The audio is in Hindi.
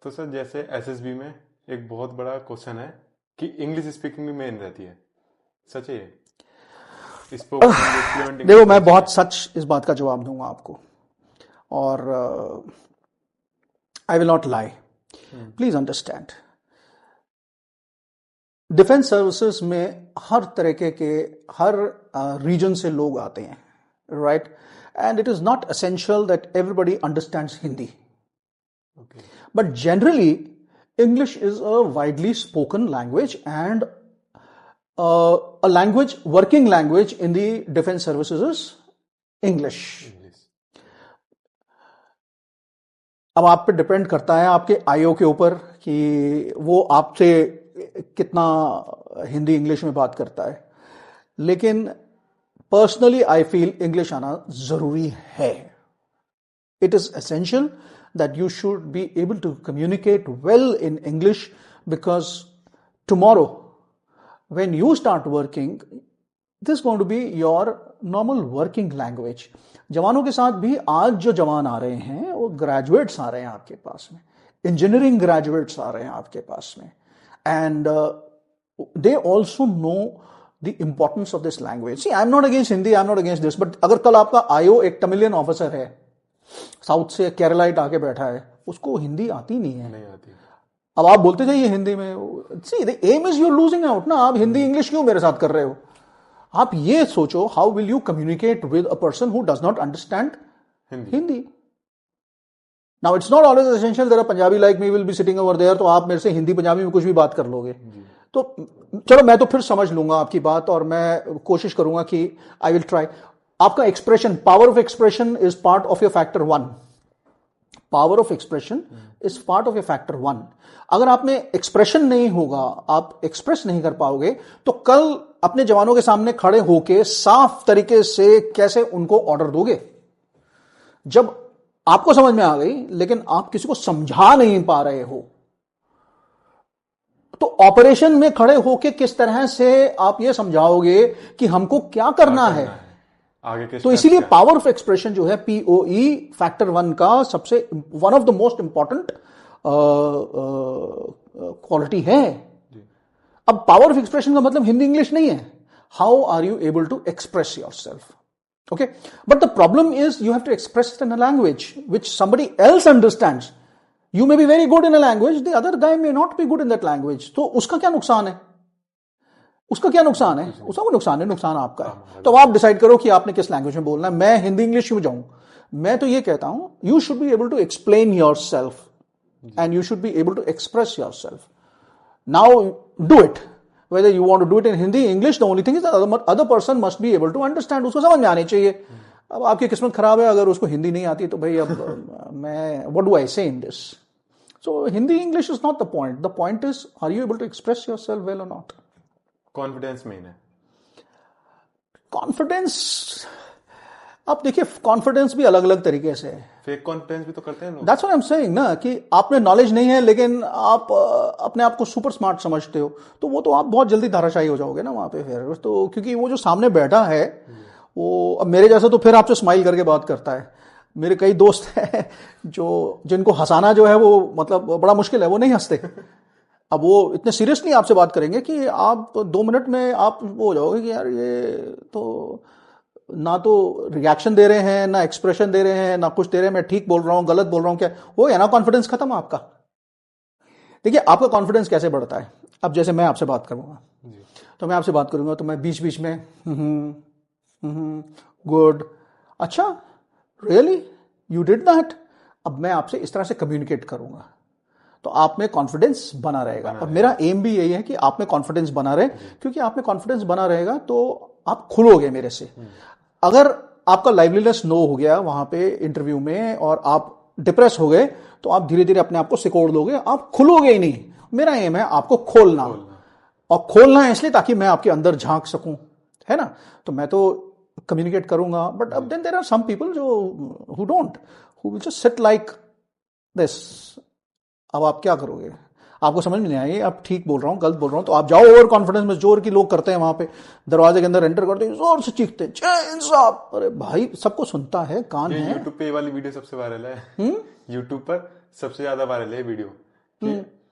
तो सर जैसे एसएसबी में एक बहुत बड़ा क्वेश्चन है कि इंग्लिश स्पीकिंग में मेन रहती है, सच है ये? स्पोकन इंग्लिश, फ्लुएंट देखो, इंग्लिश मैं कौन सी बहुत है? सच इस बात का जवाब दूंगा आपको, और I will not lie. Hmm. Please understand, defence services में हर तरीके के, हर रीजन से लोग आते हैं, right? And it is not essential that everybody understands Hindi, okay. but generally English is a widely spoken language and a language, working language in the defense services is English. English. अब आप पे डिपेंड करता है आपके आईओ के ऊपर कि वो आपसे कितना हिंदी इंग्लिश में बात करता है, लेकिन पर्सनली आई फील इंग्लिश आना जरूरी है. It is essential that you should be able to communicate well in English, because tomorrow, when you start working, this is going to be your normal working language. जवानों के साथ भी आज जो जवान आ रहे हैं वो ग्रेजुएट्स आ रहे हैं आपके पास में, इंजीनियरिंग ग्रेजुएट्स आ रहे हैं आपके पास में, and they also know the importance of this language. See, I'm not against Hindi, I'm not against this, but अगर कल आपका आईओ एक तमिलियन ऑफिसर है, साउथ से केरलाइट आके बैठा है, उसको हिंदी आती नहीं है, नहीं आती। अब आप बोलते जाइए हिंदी में. See the aim is you're losing out ना. आप हिंदी इंग्लिश क्यों मेरे साथ कर रहे हो? आप ये सोचो, how will you communicate with a person who does not understand Hindi? Now it's not always essential that a Punjabi like me will be sitting over there, तो आप मेरे से हिंदी पंजाबी में कुछ भी बात कर लोगे. तो चलो, मैं तो फिर समझ लूंगा आपकी बात, और मैं कोशिश करूंगा कि आई विल ट्राई. आपका expression, power of expression is part of your factor 1. Power of expression is part of your factor 1. अगर आप में एक्सप्रेशन नहीं होगा, आप एक्सप्रेस नहीं कर पाओगे, तो कल अपने जवानों के सामने खड़े होके साफ तरीके से कैसे उनको ऑर्डर दोगे? जब आपको समझ में आ गई लेकिन आप किसी को समझा नहीं पा रहे हो, तो ऑपरेशन में खड़े होके किस तरह से आप ये समझाओगे कि हमको क्या करना है? आगे के तो इसीलिए पावर ऑफ एक्सप्रेशन जो है, पीओई फैक्टर 1 का सबसे one of the most important quality है. अब पावर ऑफ एक्सप्रेशन का मतलब हिंदी इंग्लिश नहीं है. How are you able to express yourself? Okay, but the problem is you have to express it in a language which somebody else understands. You may be very good in a language, the other guy may not be good in that language. तो उसका क्या नुकसान है? उसका क्या नुकसान है? उसका कोई नुकसान है, नुकसान आपका है. तो आप डिसाइड करो कि आपने किस लैंग्वेज में बोलना है. मैं हिंदी इंग्लिश क्यों जाऊं? मैं तो ये कहता हूं, you should be able to explain yourself and you should be able to express yourself. Now do it, whether you want to do it in Hindi, English, the only thing is that other person must be able to understand. उसको समझ में आनी चाहिए. अब आपकी किस्मत खराब है अगर उसको हिंदी नहीं आती, तो भाई अब मैं what do I say in this? So Hindi English is not the point. The point is, are you able to express yourself well or not? Confidence main है. कॉन्फिडेंस, अब देखिए, कॉन्फिडेंस भी अलग अलग तरीके से है. फेक कॉन्फिडेंस भी तो करते हैं लोग. That's what I am saying ना, कि आप में नॉलेज नहीं है लेकिन आप अपने आप को सुपर स्मार्ट समझते हो, तो वो तो आप बहुत जल्दी धाराशायी हो जाओगे ना वहां पे फिर. तो क्योंकि वो जो सामने बैठा है, वो अब मेरे जैसा तो फिर आपसे स्माइल करके बात करता है. मेरे कई दोस्त हैं जो जिनको हंसाना जो है वो मतलब बड़ा मुश्किल है, वो नहीं हंसते. अब वो इतने सीरियसली आपसे बात करेंगे कि आप 2 मिनट में आप वो हो जाओगे कि यार ये तो ना तो रिएक्शन दे रहे हैं, ना एक्सप्रेशन दे रहे हैं, ना कुछ दे रहे हैं, मैं ठीक बोल रहा हूं, गलत बोल रहा हूं, क्या वो है ना, कॉन्फिडेंस खत्म आपका. देखिए, आपका कॉन्फिडेंस कैसे बढ़ता है? अब जैसे मैं आपसे बात करूंगा, तो मैं आपसे बात करूंगा तो मैं बीच बीच में गुड, अच्छा, रियली, यू डिड दैट. अब मैं आपसे इस तरह से कम्युनिकेट करूंगा तो आप में कॉन्फिडेंस बना रहेगा. अब मेरा एम भी यही है कि आप में कॉन्फिडेंस बना रहे, क्योंकि आप में कॉन्फिडेंस बना रहेगा तो आप खुलोगे मेरे से. अगर आपका लाइवलीनेस नो हो गया वहां पे इंटरव्यू में और आप डिप्रेस हो गए, तो आप धीरे धीरे अपने आप को सिकोड़ दोगे, आप खुलोगे ही नहीं. मेरा एम है आपको खोलना, और खोलना है इसलिए ताकि मैं आपके अंदर झांक सकूं, है ना. तो मैं तो कम्युनिकेट करूंगा, बट अब then there are some people जो who don't, who will just sit like this. अब आप क्या करोगे? आपको समझ में नहीं आई आप ठीक बोल रहा हूं, गलत बोल रहा हूं, तो आप जाओ ओवर कॉन्फिडेंस में. जोर की लोग करते हैं वहां पे, दरवाजे के अंदर एंटर करते हैं, जोर से चीखते हैं, जय इंसाफ. अरे भाई, सबको सुनता है, कान है. यूट्यूब पे ये वाली वीडियो सबसे वायरल है. यूट्यूब पर सबसे ज्यादा वायरल है वीडियो कि